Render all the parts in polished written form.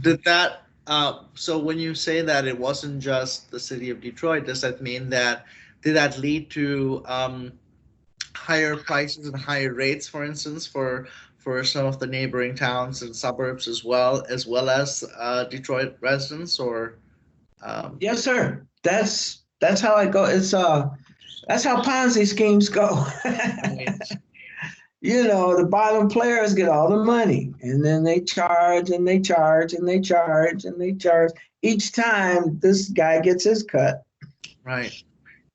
Did that, so when you say that it wasn't just the city of Detroit, does that mean that, did that lead to higher prices and higher rates, for instance, for some of the neighboring towns and suburbs as well as Detroit residents, or Yes, sir. That's how it go. That's how Ponzi schemes go. right, The bottom players get all the money, and then they charge and they charge and they charge and they charge. Each time this guy gets his cut. right,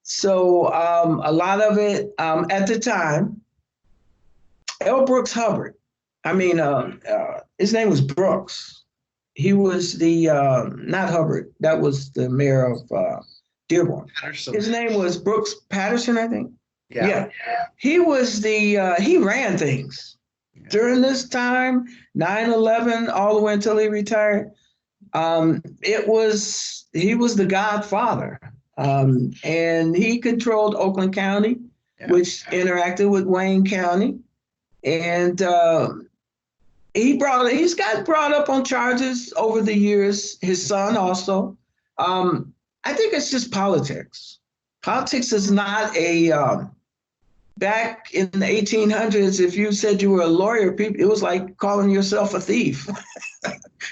So a lot of it at the time, L. Brooks Hubbard. His name was Brooks. He was the not Hubbard. That was the mayor of Dearborn. Patterson, His name was Brooks Patterson, I think. yeah, Yeah, he was the he ran things yeah, during this time, 9/11, all the way until he retired. It was He was the Godfather, and he controlled Oakland County, yeah, which interacted with Wayne County, and he's got brought up on charges over the years. His son also. I think it's just politics. Politics is not a back in the 1800s. If you said you were a lawyer, people, it was like calling yourself a thief,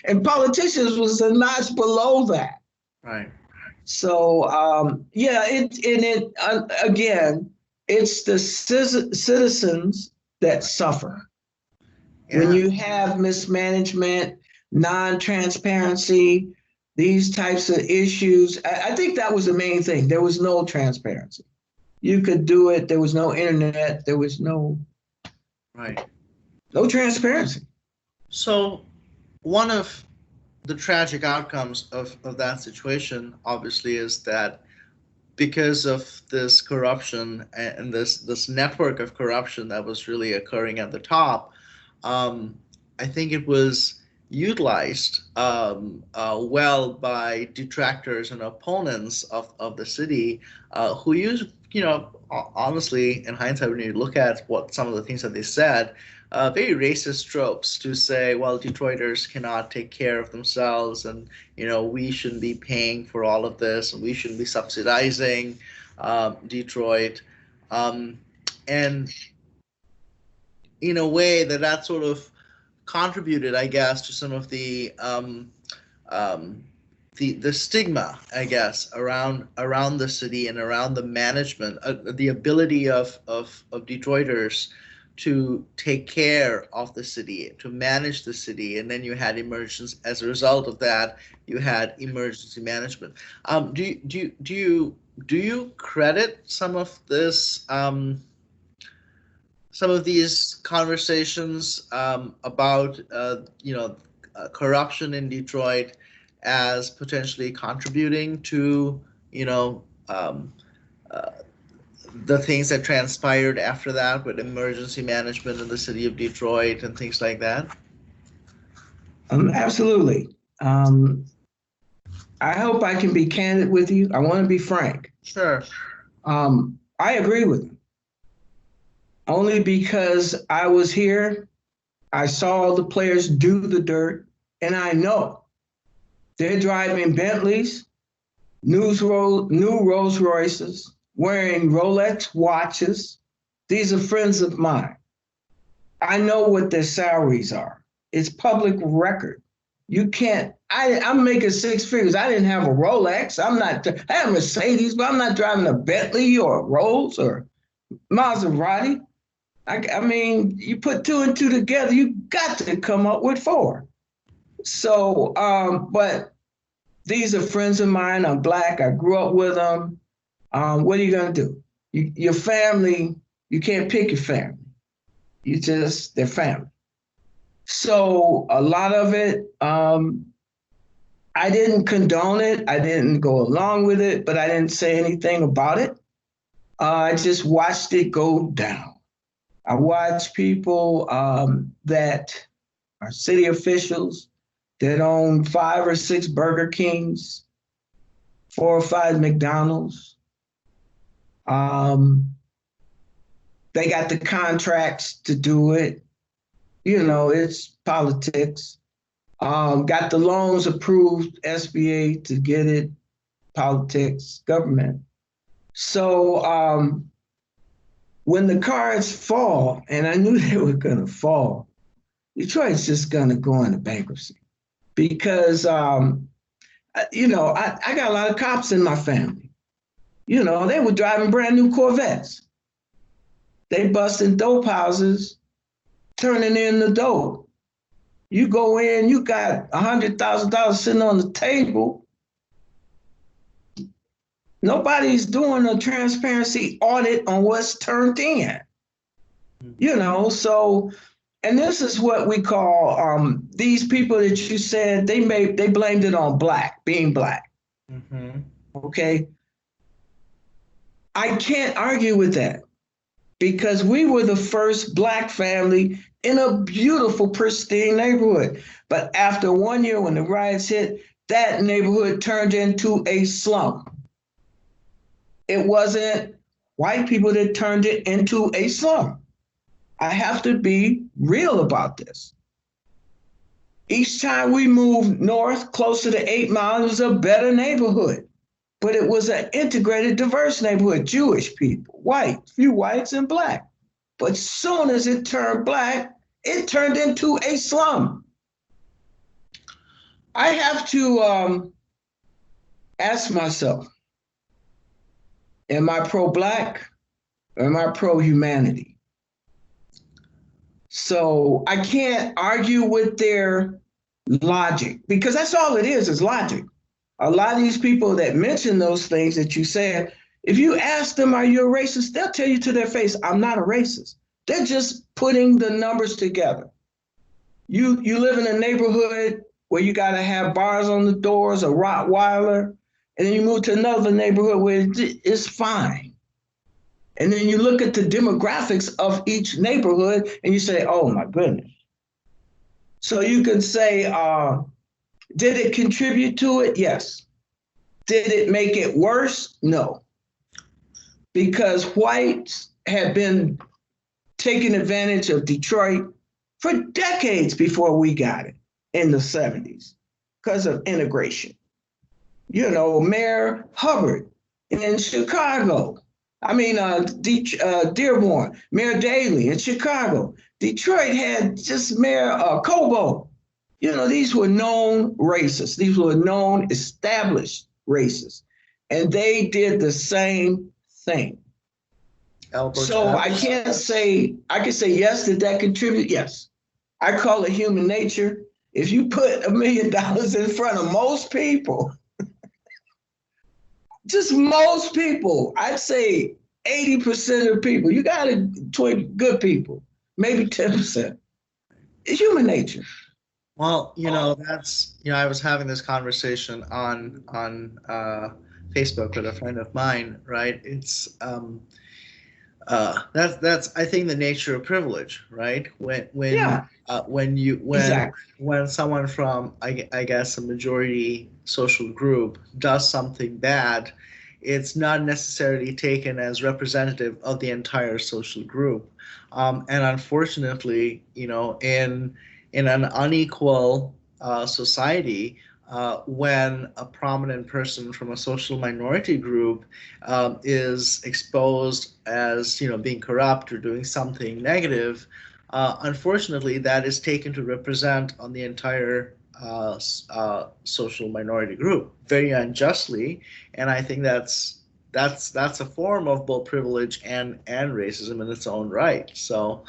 and politicians was a notch below that. right, So yeah, again, it's the citizens that suffer when yeah. you have mismanagement, non-transparency, these types of issues. I think that was the main thing. There was no transparency. You could do it. There was no internet. There was Right. no transparency. So one of the tragic outcomes of that situation obviously is that because of this corruption and this network of corruption that was really occurring at the top, um, I think it was utilized well by detractors and opponents of the city, who use, honestly, in hindsight, when you look at what some of the things that they said, very racist tropes to say, well, Detroiters cannot take care of themselves, and we shouldn't be paying for all of this, and we shouldn't be subsidizing Detroit, um, and in a way that sort of contributed, I guess, to some of um, the stigma, I guess, around the city and around the management, the ability of Detroiters to take care of the city, to manage the city, and then you had emergence. As a result of that, you had emergency management. Do you credit some of these conversations about corruption in Detroit as potentially contributing to you know um, uh, the things that transpired after that with emergency management in the city of Detroit and things like that? Absolutely. Um, I hope I can be candid with you. I want to be frank. Sure. I agree with him only because I was here. I saw the players do the dirt, and I know they're driving Bentleys, new Rolls Royces, wearing Rolex watches. These are friends of mine. I know what their salaries are. It's public record. You can't. I'm making six figures. I didn't have a Rolex. I have a Mercedes, but I'm not driving a Bentley or a Rolls or Maserati. I mean, you put two and two together, you got to come up with four. So, but these are friends of mine. I'm Black. I grew up with them. What are you going to do? Your family, you can't pick your family. They're family. So a lot of it, I didn't condone it. I didn't go along with it, but I didn't say anything about it. I just watched it go down. I watched people that are city officials that own five or six Burger Kings, four or five McDonald's. Um, they got the contracts to do it. It's politics. got the loans approved, SBA to get it, politics, government. So when the cards fall, and I knew they were going to fall, Detroit's just going to go into bankruptcy because, you know, I got a lot of cops in my family. You know, they were driving brand new Corvettes. They busting dope houses, turning in the dope. You go in, you got $100,000 sitting on the table. Nobody's doing a transparency audit on what's turned in. You know, so, and this is what we call these people that you said they blamed it on being black. Mm-hmm. Okay. I can't argue with that because we were the first black family in a beautiful, pristine neighborhood. But after 1 year, when the riots hit, that neighborhood turned into a slum. It wasn't white people that turned it into a slum. I have to be real about this. Each time we moved north, closer to 8 Mile, it was a better neighborhood. But it was an integrated, diverse neighborhood, Jewish people, white, few whites and black. But soon as it turned black, it turned into a slum. I have to ask myself, am I pro-black or am I pro-humanity? So I can't argue with their logic because that's all it is logic. A lot of these people that mention those things that you said, if you ask them, are you a racist? They'll tell you to their face, I'm not a racist. They're just putting the numbers together. You live in a neighborhood where you got to have bars on the doors, a Rottweiler, and then you move to another neighborhood where it's fine. And then you look at the demographics of each neighborhood and you say, oh my goodness. So you can say, did it contribute to it? Yes. Did it make it worse? No. Because whites had been taking advantage of Detroit for decades before we got it in the 70s because of integration. You know, Mayor Hubbard in Chicago. I mean, Dearborn, Mayor Daley in Chicago. Detroit had just Mayor Cobo. You know, these were known racists. These were known established racists. And they did the same thing. So I can say, yes, did that contribute? Yes. I call it human nature. If you put $1 million in front of most people, just most people, I'd say 80% of people, you got 20 good people, maybe 10%. It's human nature. Well, you know, that's, you know, I was having this conversation on Facebook with a friend of mine, right? It's that's I think the nature of privilege, right? When someone from I guess a majority social group does something bad, it's not necessarily taken as representative of the entire social group, and unfortunately, you know, in an unequal society, when a prominent person from a social minority group is exposed as, you know, being corrupt or doing something negative, unfortunately, that is taken to represent on the entire social minority group very unjustly, and I think that's a form of both privilege and racism in its own right. So,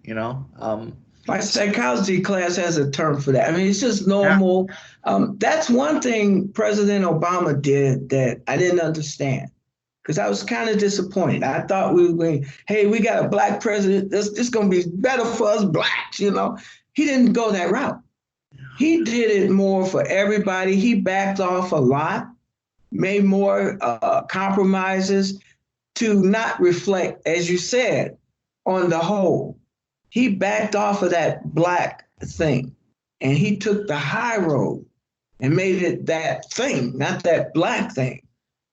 you know. My psychology class has a term for that. I mean, it's just normal. Yeah. That's one thing President Obama did that I didn't understand because I was kind of disappointed. I thought we were going, hey, we got a black president. This is going to be better for us blacks, you know. He didn't go that route. He did it more for everybody. He backed off a lot, made more compromises to not reflect, as you said, on the whole. He backed off of that black thing and he took the high road and made it that thing, not that black thing.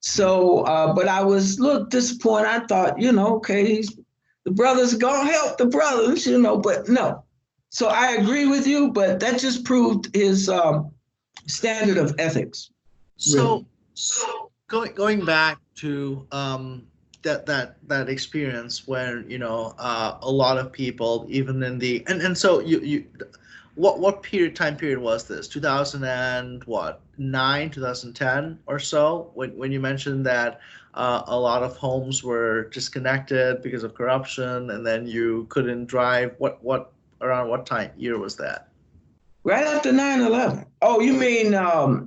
So, but I was a little disappointed. I thought, you know, okay, the brothers gonna help the brothers, you know, but no, So I agree with you, but that just proved his standard of ethics. So, going back to that experience where a lot of people, even in the and so you what time period was this? 2000 and what, 9, 2010 or so, when you mentioned that a lot of homes were disconnected because of corruption, and then you couldn't drive. What around what time year was that? Right after 9/11. Oh, you mean,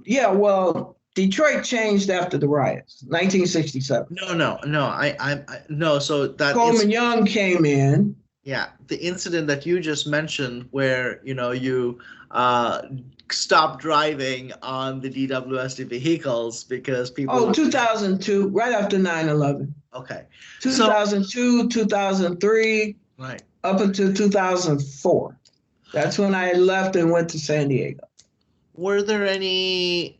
yeah, well, Detroit changed after the riots, 1967. No. No. So that it's Coleman Young came in. yeah, the incident that you just mentioned, where you uh, stopped driving on the DWSD vehicles because people. Oh, 2002, right after 9/11. Okay, so 2002, 2003, right. up until 2004. That's when I left and went to San Diego. Were there any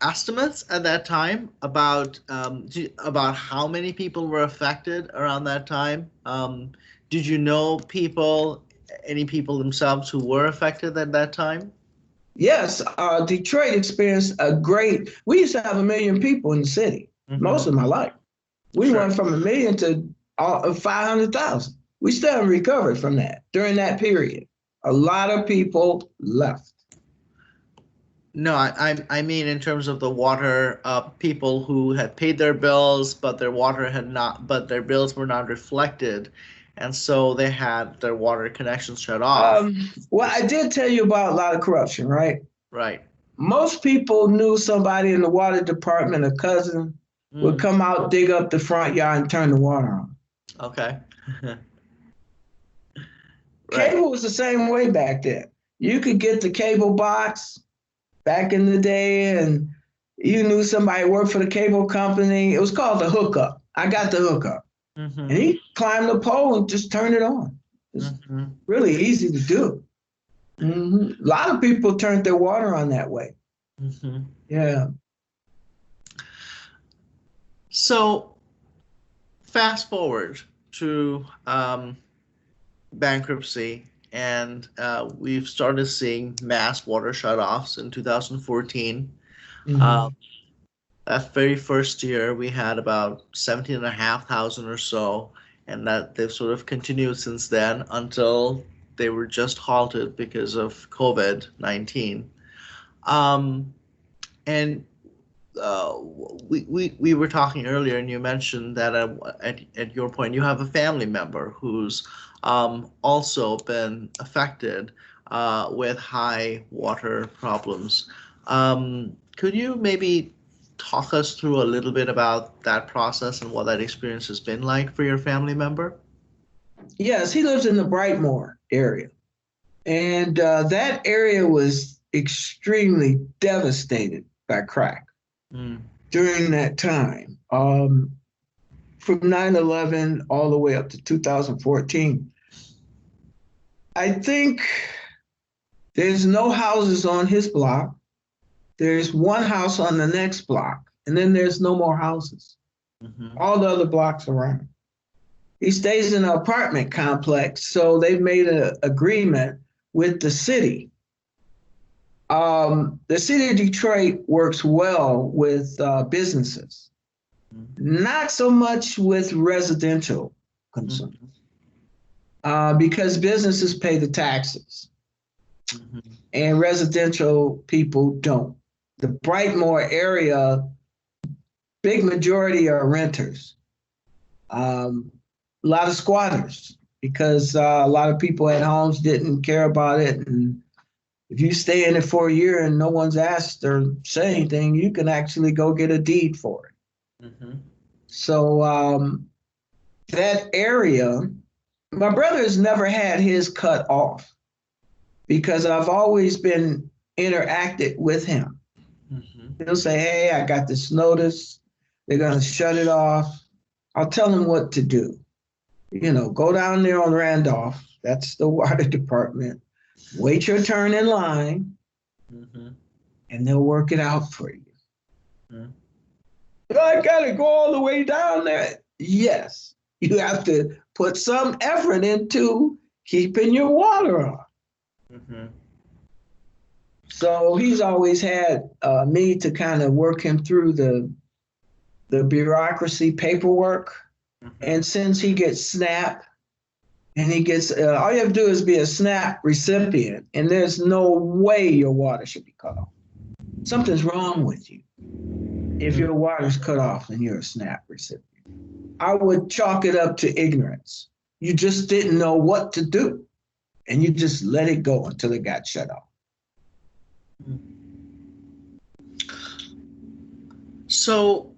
estimates at that time about how many people were affected around that time? Did you know any people themselves who were affected at that time? Yes, Detroit experienced we used to have 1 million people in the city most of my life. We Sure. went from 1 million to 500,000. We still haven't recovered from that during that period. A lot of people left. No, I mean in terms of the water, people who had paid their bills, but their water had not, but their bills were not reflected, and so they had their water connections shut off. Well, I did tell you about a lot of corruption, right? Right. Most people knew somebody in the water department, a cousin, would come out, dig up the front yard, and turn the water on. Okay. Cable was the same way back then. You could get the cable box back in the day, and you knew somebody worked for the cable company. It was called the hookup. I got the hookup. And he climbed the pole and just turned it on. It's really easy to do. A lot of people turned their water on that way. Yeah. So fast forward to bankruptcy, and we've started seeing mass water shutoffs in 2014. That very first year, we had about 17,500 or so, and that they've sort of continued since then until they were just halted because of COVID-19. And we were talking earlier, and you mentioned that at your point, you have a family member who's also been affected with high water problems. Could you maybe talk us through a little bit about that process and what that experience has been like for your family member? Yes, he lives in the Brightmoor area. And that area was extremely devastated by crack during that time, from 9/11 all the way up to 2014. I think there's no houses on his block. There's one house on the next block, and then there's no more houses. All the other blocks around. He stays in an apartment complex, so they've made an agreement with the city. The city of Detroit works well with businesses, not so much with residential concerns, because businesses pay the taxes and residential people don't. The Brightmoor area, big majority are renters. A lot of squatters, because a lot of people at homes didn't care about it. And if you stay in it for a year and no one's asked or said anything, you can actually go get a deed for it. So that area, my brother has never had his cut off because I've always been interacted with him. He'll say, hey, I got this notice. They're going to shut it off. I'll tell him what to do. Go down there on Randolph. That's the water department. Wait your turn in line, and they'll work it out for you. I got to go all the way down there. Yes, you have to put some effort into keeping your water on. Mm-hmm. So he's always had me to kind of work him through the bureaucracy paperwork. Mm-hmm. And since he gets SNAP, and he gets all you have to do is be a SNAP recipient, and there's no way your water should be cut off. Something's wrong with you if your water's cut off and you're a SNAP recipient. I would chalk it up to ignorance. You just didn't know what to do, and you just let it go until it got shut off. So,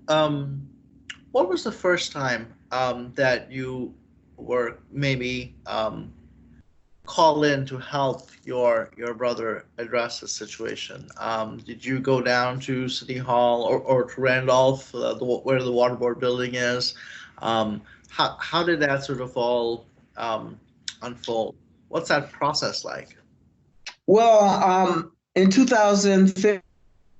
what was the first time that you were maybe call in to help your brother address the situation? Did you go down to City Hall or to Randolph, where the water board building is? How did that sort of all unfold? What's that process like? Well, in 2015,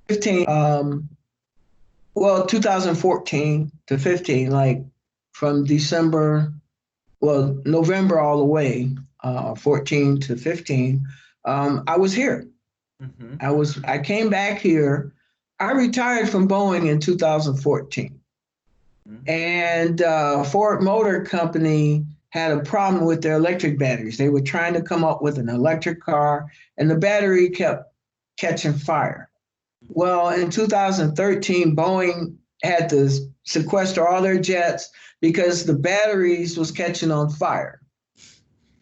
2014 to 15, like from November all the way, 14 to 15, I was here. Mm-hmm. I came back here. I retired from Boeing in 2014. Mm-hmm. And Ford Motor Company had a problem with their electric batteries. They were trying to come up with an electric car, and the battery kept catching fire. Well, in 2013, Boeing had to sequester all their jets because the batteries was catching on fire.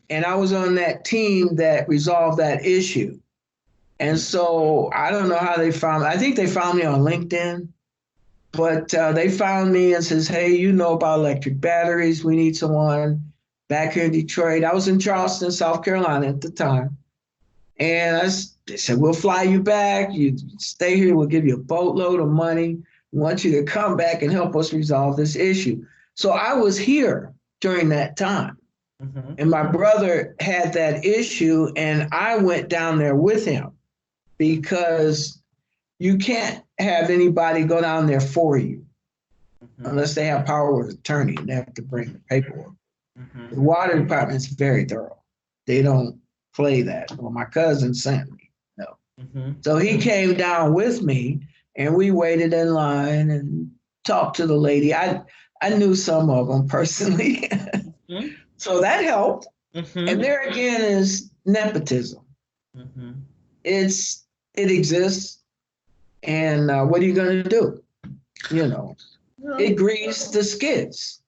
And I was on that team that resolved that issue. And so I don't know how they found me. I think they found me on LinkedIn, but they found me and says, hey, you know about electric batteries. We need someone back here in Detroit. I was in Charleston, South Carolina at the time. And they said, we'll fly you back. You stay here. We'll give you a boatload of money. We want you to come back and help us resolve this issue. So I was here during that time. Mm-hmm. And my brother had that issue, and I went down there with him because you can't have anybody go down there for you unless they have power of attorney and they have to bring the paperwork. Mm-hmm. The water department is very thorough. They don't play that. Well, my cousin sent me. No. Mm-hmm. So he came down with me, and we waited in line and talked to the lady. I knew some of them personally. Mm-hmm. So that helped. Mm-hmm. And there again is nepotism. Mm-hmm. It exists. And what are you going to do? You know, it greased the skids.